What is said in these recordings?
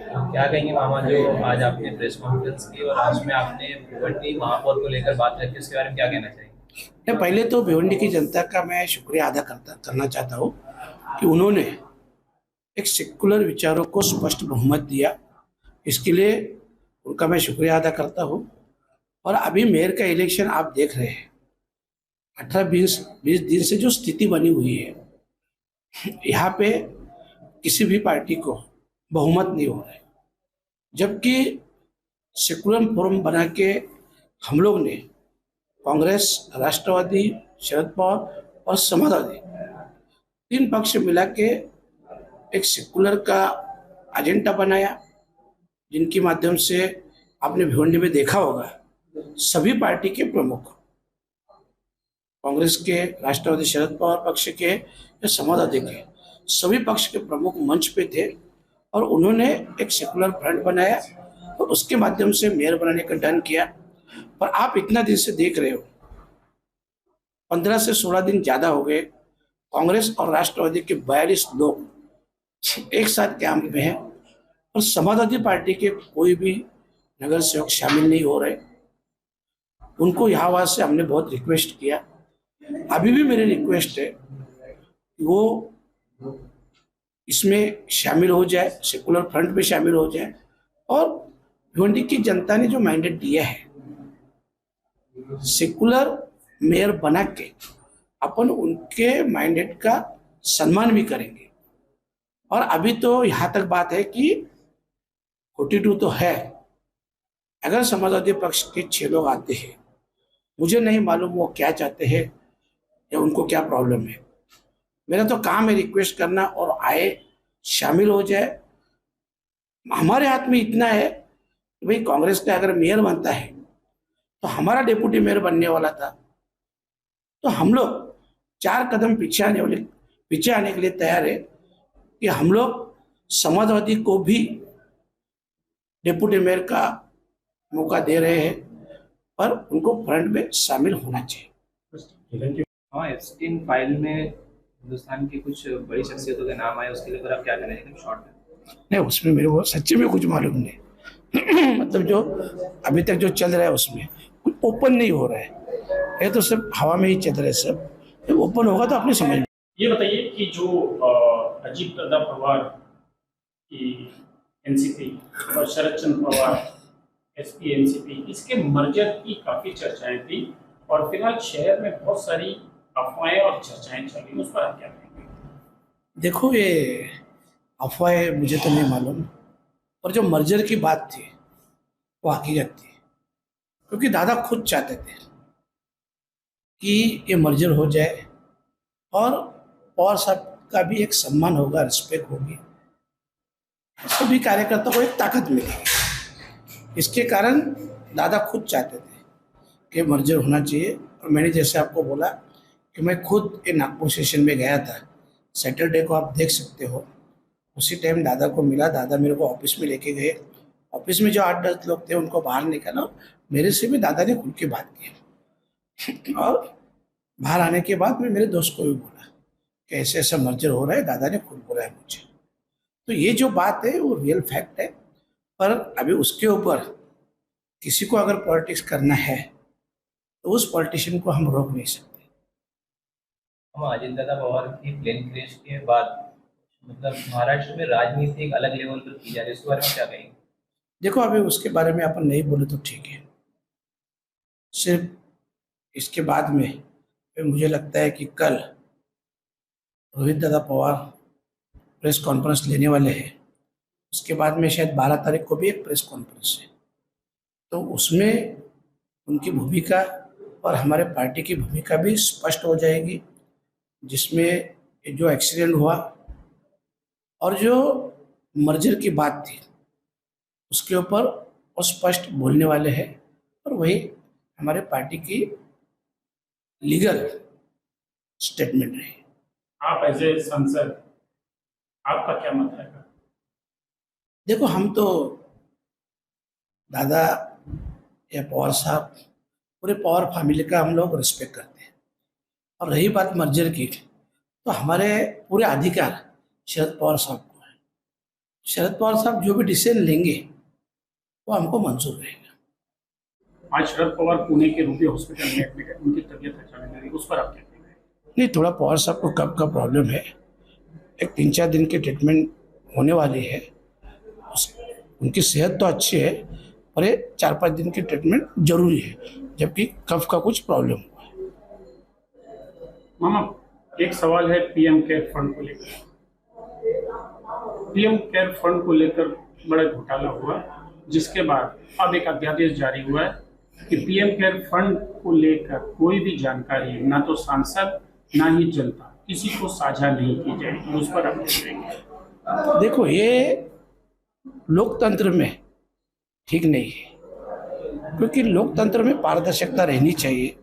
क्या कहेंगे मामा, जो आज आपने प्रेस कॉन्फ्रेंस की और आज में आपने भिवंडी महापौर को लेकर बात रखी, उसके बारे में क्या कहना चाहिए? मैं पहले तो भिवंडी की जनता का मैं शुक्रिया अदा करना चाहता हूँ कि उन्होंने एक सेकुलर विचारों को स्पष्ट बहुमत दिया। इसके लिए उनका मैं शुक्रिया अदा करता हूँ। और अभी मेयर का इलेक्शन आप देख रहे हैं, 18-20 दिन से जो स्थिति बनी हुई है, यहाँ पे किसी भी पार्टी को बहुमत नहीं हो रहा है। जबकि सेकुलर फोरम बना के हम लोग ने कांग्रेस, राष्ट्रवादी, शरद पवार और समाजवादी तीन पक्ष मिला के एक सेकुलर का एजेंडा बनाया, जिनके माध्यम से आपने भिवंडी में देखा होगा सभी पार्टी के प्रमुख, कांग्रेस के, राष्ट्रवादी शरद पवार पक्ष के या समाजवादी के, सभी पक्ष के प्रमुख मंच पे थे और उन्होंने एक सेकुलर फ्रंट बनाया और उसके माध्यम से मेयर बनाने का डन किया। पर आप इतना दिन से देख रहे हो, 15 से 16 दिन ज्यादा हो गए, कांग्रेस और राष्ट्रवादी के 42 लोग एक साथ कैंप में हैं और समाजवादी पार्टी के कोई भी नगर सेवक शामिल नहीं हो रहे। उनको यहाँ वहां से हमने बहुत रिक्वेस्ट किया। अभी भी मेरी रिक्वेस्ट है कि वो इसमें शामिल हो जाए, सेकुलर फ्रंट में शामिल हो जाए। और भिवंडी की जनता ने जो मैंडेट दिया है, सेकुलर मेयर बना के अपन उनके मैंडेट का सम्मान भी करेंगे। और अभी तो यहाँ तक बात है कि 42 तो है, अगर समाजवादी पक्ष के 6 लोग आते हैं, मुझे नहीं मालूम वो क्या चाहते हैं या उनको क्या प्रॉब्लम है। मेरा तो काम है रिक्वेस्ट करना और आए, शामिल हो जाए। हमारे हाथ में इतना है कि भाई कांग्रेस का अगर मेयर बनता है तो हमारा डिप्टी मेयर बनने वाला था, तो हम लोग 4 कदम पीछे आने के लिए तैयार है कि हम लोग समाजवादी को भी डिप्टी मेयर का मौका दे रहे हैं, पर उनको फ्रंट में शामिल होना चाहिए। हाँ, एप्स्टीन फाइल में हिंदुस्तान की कुछ बड़ी शख्सियतों के नाम आए, उसके लिए फिर आप क्या कहना चाहिए शॉर्ट में? नहीं, उसमें मेरे को सच्ची में कुछ मालूम नहीं। मतलब जो अभी तक जो चल रहा है उसमें कुछ ओपन नहीं हो रहा है, ये तो सब हवा में ही चल रहा है। सब जब ओपन होगा तो अपने समझ में। ये बताइए कि जो अजीत प्रताप पवार की एनसीपी और शरद चंद्र पवार एसपी एनसीपी, इसके मर्जर की काफी चर्चाएं थी और फिलहाल शहर में बहुत सारी अफवाहें और चर्चाएं चल रही, उस पर आप क्या कहेंगे? देखो, ये अफवाह मुझे तो नहीं मालूम, और जो मर्जर की बात थी वो हकीकत थी, क्योंकि दादा खुद चाहते थे कि ये मर्जर हो जाए और पवार साहब का भी एक सम्मान होगा, रिस्पेक्ट होगी, सभी कार्यकर्ताओं को एक ताकत मिलेगी। इसके कारण दादा खुद चाहते थे कि मर्जर होना चाहिए। और मैंने जैसे आपको बोला कि मैं खुद ये नागपुर सेशन में गया था, सैटरडे को आप देख सकते हो, उसी टाइम दादा को मिला। दादा मेरे को ऑफिस में लेके गए, ऑफिस में जो 8-10 लोग थे उनको बाहर निकाला, मेरे से भी दादा ने खुल के बात की। और बाहर आने के बाद मैं मेरे दोस्त को भी बोला कि ऐसे ऐसा मर्जर हो रहा है, दादा ने खुद बोला है मुझे। तो ये जो बात है वो रियल फैक्ट है। पर अभी उसके ऊपर किसी को अगर पॉलिटिक्स करना है तो उस पॉलिटिशियन को हम रोक नहीं सकते। हम अजीत दादा पवार की प्लेन क्रैश के बाद मतलब महाराष्ट्र में राजनीति एक अलग लेवल पर की जा रही है, उसके बारे में क्या कहेंगे? देखो, अभी उसके बारे में अपन नहीं बोले तो ठीक है। सिर्फ इसके बाद में मुझे लगता है कि कल रोहित दादा पवार प्रेस कॉन्फ्रेंस लेने वाले हैं। उसके बाद में शायद 12 तारीख को भी एक प्रेस कॉन्फ्रेंस है, तो उसमें उनकी भूमिका और हमारे पार्टी की भूमिका भी स्पष्ट हो जाएगी, जिसमें जो एक्सीडेंट हुआ और जो मर्जर की बात थी उसके ऊपर वो स्पष्ट बोलने वाले हैं। और वही हमारे पार्टी की लीगल स्टेटमेंट रही। आप एज ए सांसद, आपका क्या मत है? देखो, हम तो दादा या पवार साहब, पूरे पवार फैमिली का हम लोग रिस्पेक्ट करते हैं। और रही बात मर्जर की, तो हमारे पूरे अधिकार शरद पवार साहब को है। शरद पवार साहब जो भी डिसीजन लेंगे वो हमको मंजूर रहेगा। आज शरद पवार पुणे के रूबी हॉस्पिटल में एडमिट है, उनकी तबीयत अचानक लगी, उस पर आप क्या कहेंगे? नहीं, थोड़ा पवार साहब को कब का प्रॉब्लम है, एक 3-4 दिन की ट्रीटमेंट होने वाली है। उनकी सेहत तो अच्छी है पर ये 4-5 दिन की ट्रीटमेंट जरूरी है, जबकि कफ का कुछ प्रॉब्लम हुआ है। मामा, एक सवाल है पीएम केयर फंड को लेकर। पीएम केयर फंड को लेकर बड़ा घोटाला हुआ, जिसके बाद अब एक अध्यादेश जारी हुआ है कि पीएम केयर फंड को लेकर कोई भी जानकारी ना तो सांसद ना ही जनता किसी को साझा नहीं की जाएगी। उस पर आप क्या कहेंगे? देखो, ये लोकतंत्र में ठीक नहीं है, क्योंकि लोकतंत्र में पारदर्शिता रहनी चाहिए।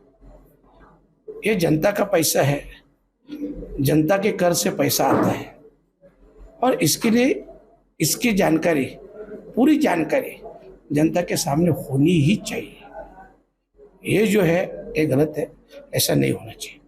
ये जनता का पैसा है, जनता के कर से पैसा आता है और इसके लिए इसकी जानकारी, पूरी जानकारी जनता के सामने होनी ही चाहिए। ये जो है ये गलत है, ऐसा नहीं होना चाहिए।